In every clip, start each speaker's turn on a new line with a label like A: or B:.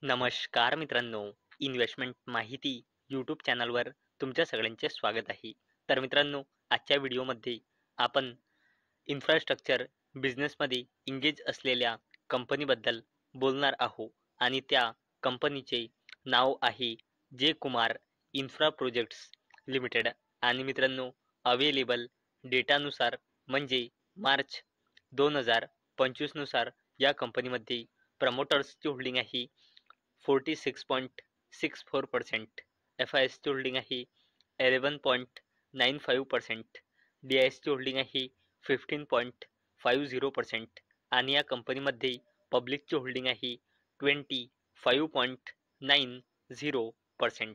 A: नमस्कार मित्रांनो, इन्व्हेस्टमेंट माहिती यूट्यूब चॅनलवर तुमच्या सगळ्यांचे स्वागत आहे. तर मित्रांनो, आजच्या व्हिडिओमध्ये आपण इन्फ्रास्ट्रक्चर बिझनेसमध्ये इंगेज असलेल्या कंपनीबद्दल बोलणार आहोत आणि त्या कंपनीचे नाव आहे जे कुमार इन्फ्रा प्रोजेक्ट्स लिमिटेड. आणि मित्रांनो, अवेलेबल डेटानुसार म्हणजे मार्च 2025 नुसार या कंपनीमध्ये प्रमोटर्सची होल्डिंग आहे 46.64%, FISची होल्डिंग आहे 11.95%, DISची होल्डिंग आहे 15.50% आणि या कंपनीमध्ये पब्लिकची होल्डिंग आहे 25.90%.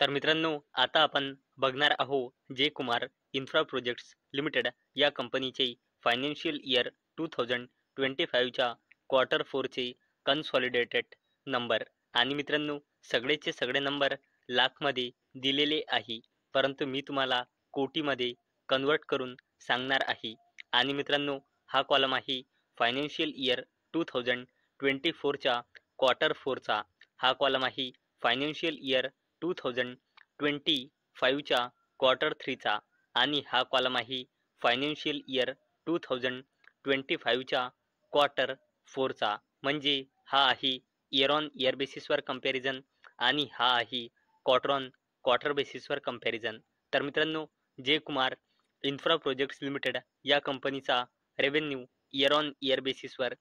A: तर मित्रांनो, आता आपण बघणार आहोत जे कुमार इन्फ्रा प्रोजेक्ट्स लिमिटेड या कंपनीचे फायनान्शियल इयर 2025च्या क्वार्टर 4चे कन्सॉलिडेटेड नंबर. आणि मित्रांनो, सगळेचे सगळे नंबर लाखमध्ये दिलेले आहे, परंतु मी तुम्हाला कोटीमध्ये कन्वर्ट करून सांगणार आहे. आणि मित्रांनो, हा कॉलम आहे फायनान्शियल इयर 2024च्या क्वार्टर 4चा, हा कॉलम आहे फायनान्शियल इयर 2025च्या क्वार्टर 3चा आणि हा कॉलम आहे फायनान्शियल इयर 2025च्या क्वार्टर 4चा. म्हणजे हा आहे इयर ऑन इयर बेसिसवर कंपॅरिझन आणि हा आहे क्वार्टर ऑन क्वार्टर बेसिसवर कंपॅरिझन. तर मित्रांनो, जे कुमार इन्फ्रा प्रोजेक्ट्स लिमिटेड या कंपनीचा रेव्हेन्यू इयर ऑन इयर बेसिसवर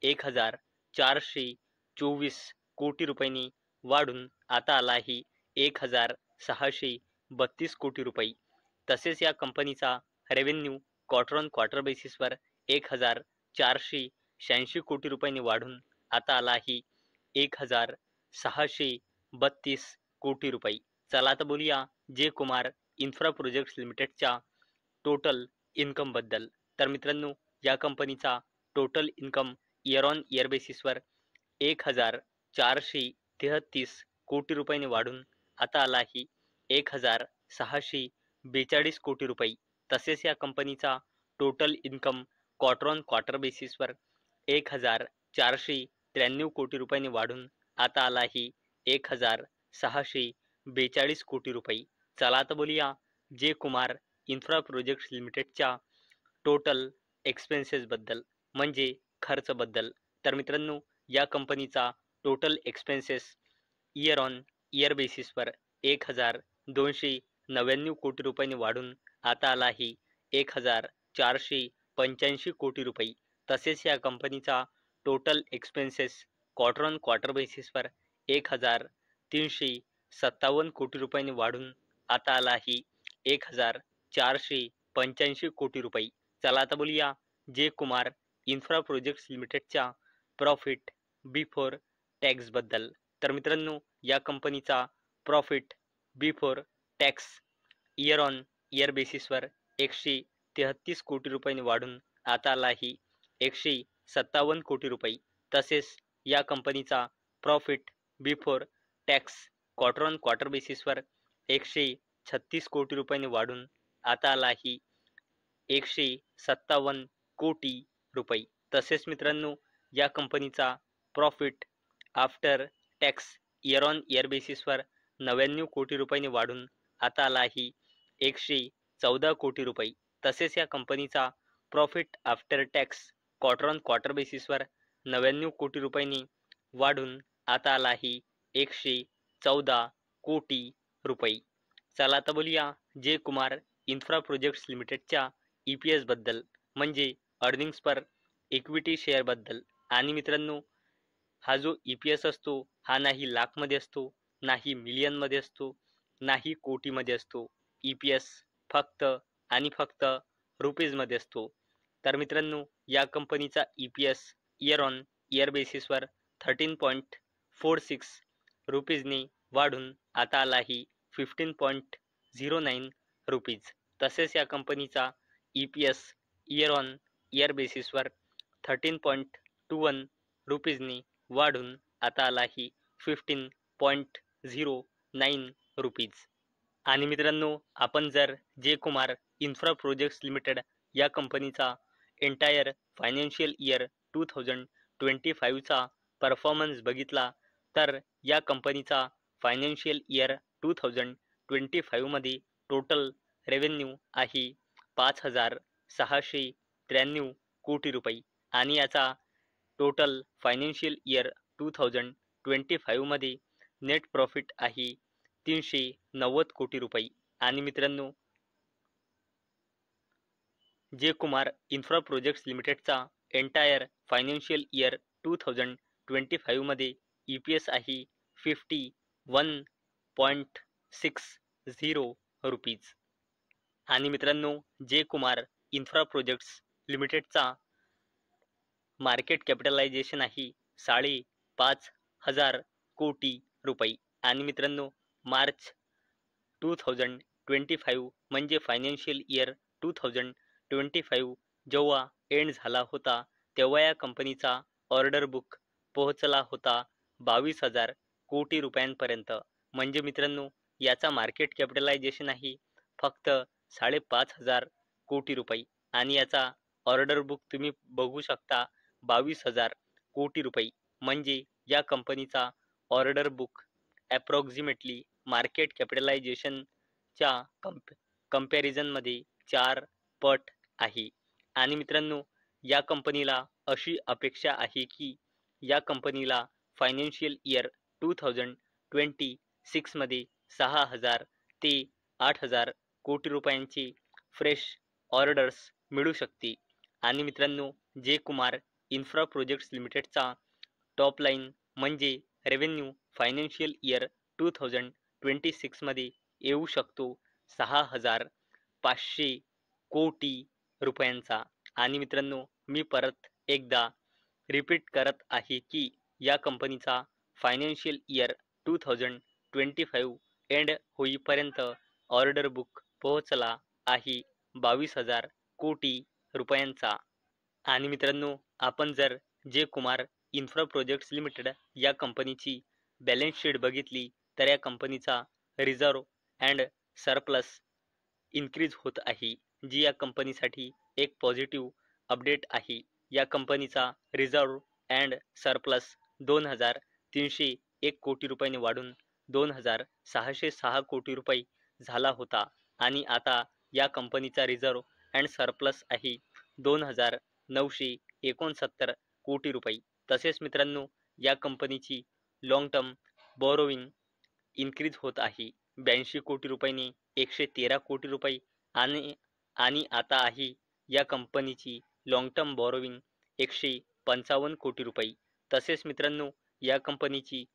A: 1424 कोटी रुपयांनी वाढून आता आला आहे 1632 कोटी रुपये. तसेच या कंपनीचा रेव्हेन्यू क्वार्टर ऑन क्वार्टर बेसिसवर 1486 कोटी रुपयांनी वाढून आता आला आहे 1632 कोटी रुपये. चला आता बोलूया जे कुमार इन्फ्रा प्रोजेक्ट्स लिमिटेडच्या टोटल इन्कम बद्दल. तर मित्रांनो, या कंपनीचा total income year on year बेसिसवर 1433 कोटी रुपयांनी वाढून आता आला आहे 1642 कोटी रुपये. तसेच या कंपनीचा total income quarter on quarter बेसिसवर 1493 कोटी रुपयांनी वाढून आता आला आहे 1642 कोटी रुपये. चला आता बोलूया जे कुमार इन्फ्रा प्रोजेक्ट्स लिमिटेडच्या टोटल एक्सपेन्सेस बद्दल म्हणजे खर्च बद्दल. तर मित्रांनो, या कंपनीचा total expenses year on year बेसिसवर 1299 कोटी रुपयांनी वाढून आता आला आहे 1485 कोटी रुपये. तसेच या कंपनीचा total expenses quarter on quarter बेसिसवर 1357 कोटी रुपयांनी वाढून आता आला आहे 1485 कोटी रुपये. चला आता बोलूया जे कुमार इन्फ्रा प्रोजेक्ट्स लिमिटेडच्या प्रॉफिट बिफोर टॅक्स बद्दल. तर मित्रांनो, या कंपनीचा profit before tax year on year बेसिसवर 133 कोटी रुपयांनी वाढून आता आला आहे 157 कोटी रुपये. तसेच या कंपनीचा profit before tax quarter on quarter बेसिसवर 136 कोटी रुपयांनी वाढून आता आला आहे 157 कोटी रुपये. तसेच मित्रांनो, या कंपनीचा profit after tax year on year बेसिसवर 99 कोटी रुपयांनी वाढून आता आला आहे 114 कोटी रुपये. तसेच या कंपनीचा profit after tax quarter on quarter बेसिसवर 99 कोटी रुपयांनी वाढून आता आला आहे 114 कोटी रुपये. चला आता बोलूया जे कुमार इन्फ्रा प्रोजेक्ट्स लिमिटेडच्या EPS बद्दल म्हणजे अर्निंग्स पर इक्विटी शेअर बद्दल. आणि मित्रांनो, हा जो EPS असतो हा नाही लाखमध्ये असतो, नाही मिलियनमध्ये असतो, नाही कोटीमध्ये असतो. EPS फक्त आणि फक्त रुपीजमध्ये असतो. तर मित्रांनो, या कंपनीचा EPS इयर ऑन इयर बेसिसवर 13.46 रुपीजने वाढून आता आला आहे 15.09 रुपीज. तसेच या कंपनीचा EPS इयर ऑन इयर बेसिसवर 13.21 रुपीजने वाढून आता आला आहे 15.09 रुपीज. आणि मित्रांनो, आपण जर जे कुमार इन्फ्रा प्रोजेक्ट्स लिमिटेड या कंपनीचा एंटायर फायनान्शियल इयर 2025चा परफॉर्मन्स बघितला तर या कंपनीचा फायनान्शियल इयर 2025 मध्ये टोटल रेव्हेन्यू आहे 5,693 कोटी रुपये आणि याचा टोटल फायनान्शियल इयर 2025 मध्ये नेट प्रॉफिट आहे 390 कोटी रुपये आणि मित्रांनो जे कुमार इन्फ्रा प्रोजेक्ट्स लिमिटेडचा एंटायर फायनान्शियल इयर 2025 मध्ये EPS आहे 51.60 रुपीज आणि मित्रांनो जे कुमार इन्फ्रा प्रोजेक्ट्स लिमिटेडचा मार्केट कॅपिटलायझेशन आहे 5,500 कोटी रुपये आणि मित्रांनो मार्च 2025 म्हणजे फायनान्शियल इयर 2025 जेव्हा एंड झाला होता तेव्हा या कंपनीचा ऑर्डर बुक पोहोचला होता 22,000 कोटी रुपयांपर्यंत म्हणजे मित्रांनो याचा मार्केट कॅपिटलायझेशन आहे फक्त 5,500 कोटी रुपये आणि याचा ऑर्डर बुक तुम्ही बघू शकता 22,000 कोटी रुपये म्हणजे या कंपनीचा ऑर्डर बुक अप्रॉक्सिमेटली मार्केट कॅपिटलायझेशनच्या कंपॅरिझनमध्ये 4 पट आहे आणि मित्रांनो या कंपनीला अशी अपेक्षा आहे की या कंपनीला फायनान्शियल इयर 2026 मध्ये 6,000 ते 8,000 कोटी रुपयांची फ्रेश ऑर्डर्स मिळू शकते आणि मित्रांनो जे कुमार इन्फ्रा प्रोजेक्ट्स लिमिटेडचा टॉप लाईन म्हणजे रेव्हेन्यू फायनान्शियल इयर 2026 मध्ये येऊ शकतो 6,500 कोटी रुपयांचा आणि मित्रांनो मी परत एकदा रिपीट करत आहे की या कंपनीचा फायनान्शियल इयर 2025 एंड होईपर्यंत ऑर्डर बुक पोहोचला आहे 22,000 कोटी रुपयांचा आणि मित्रांनो आपण जर जे कुमार इन्फ्रा प्रोजेक्ट्स लिमिटेड या कंपनीची बॅलन्स शीट बघितली तर या कंपनीचा रिझर्व अँड सरप्लस इन्क्रीज होत आहे जी या कंपनीसाठी एक पॉझिटिव्ह अपडेट आहे या कंपनीचा रिझर्व अँड सरप्लस 2,301 कोटी रुपयांनी वाढून 2,606 कोटी रुपये झाला होता आणि आता या कंपनीचा रिझर्व अँड सरप्लस आहे 2,969 कोटी रुपये तसेच मित्रांनो या कंपनीची लॉंग टर्म बॉरोविंग इन्क्रीज होत आहे 82 कोटी रुपयांनी 113 कोटी रुपये आणि आता आहे या कंपनीची लॉंग टर्म बॉरोविंग 155 कोटी रुपये तसेच मित्रांनो या कंपनीची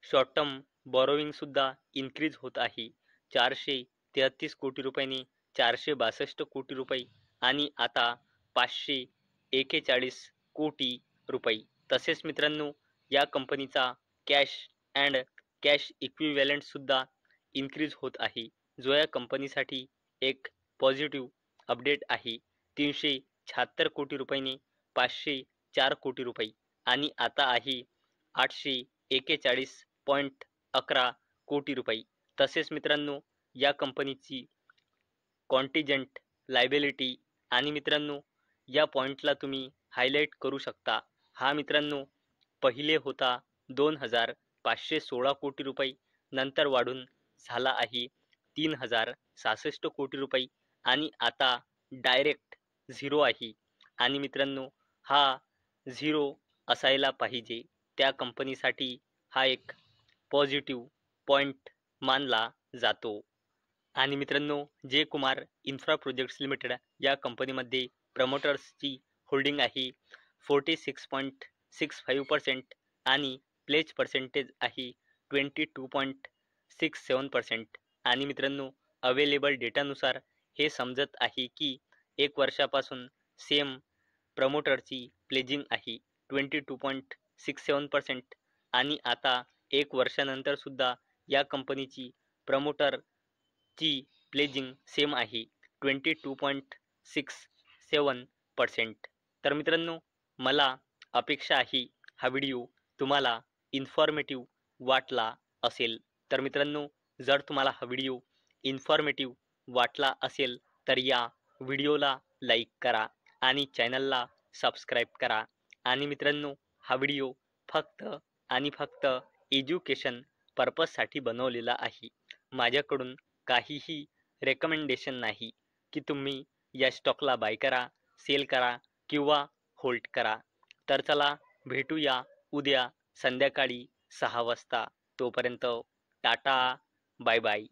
A: शॉर्ट टर्म बॉरोविंग सुद्धा इन्क्रीज होत आहे 433 कोटी रुपयांनी 462 कोटी रुपये आणि आता 541 कोटी रुपये तसेच मित्रांनो या कंपनीचा कॅश अँड कॅश इक्विव्हॅलंट सुद्धा इन्क्रीज होत आहे जो या कंपनीसाठी एक पॉझिटिव्ह अपडेट आहे 376 कोटी रुपयांनी 504 कोटी रुपये आणि आता आहे 841.11 कोटी रुपये तसेच मित्रांनो या कंपनीची कॉन्टिजेंट लायबिलिटी आणि मित्रांनो या पॉइंटला तुम्ही हायलाइट करू शकता हा मित्रांनो पहिले होता 2,516 कोटी रुपये नंतर वाढून झाला आहे 3,066 कोटी रुपये आणि आता डायरेक्ट झिरो आहे आणि मित्रांनो हा झिरो असायला पाहिजे त्या कंपनीसाठी हा एक पॉझिटिव्ह पॉइंट मानला जातो आणि मित्रांनो जे कुमार इन्फ्रा प्रोजेक्ट्स लिमिटेड या कंपनीमध्ये प्रमोटर्सची होल्डिंग आहे 46.65% आणि प्लेज पर्सेंटेज आहे 22.67% आणि मित्रांनो अवेलेबल डेटानुसार हे समजत आहे की एक वर्षापासून सेम प्रमोटरची प्लेजिंग आहे 22.67% आणि आता एक वर्षानंतर सुद्धा या कंपनीची प्रमोटरची प्लेजिंग सेम आहे 22.67%. तर मित्रांनो मला अपेक्षा आहे हा व्हिडिओ तुम्हाला इन्फॉर्मेटिव्ह वाटला असेल तर मित्रांनो जर तुम्हाला हा व्हिडिओ इन्फॉर्मेटिव्ह वाटला असेल तर या व्हिडिओला लाईक करा आणि चॅनलला सबस्क्राईब करा आणि मित्रांनो हा व्हिडिओ फक्त आणि फक्त एज्युकेशन पर्पजसाठी बनवलेला आहे. माझ्याकडून काहीही रेकमेंडेशन नाही की तुम्ही या स्टॉकला बाय करा, सेल करा किंवा होल्ड करा. तर चला भेटूया उद्या संध्याकाळी 6 वाजता. तोपर्यंत टाटा, बाय बाय.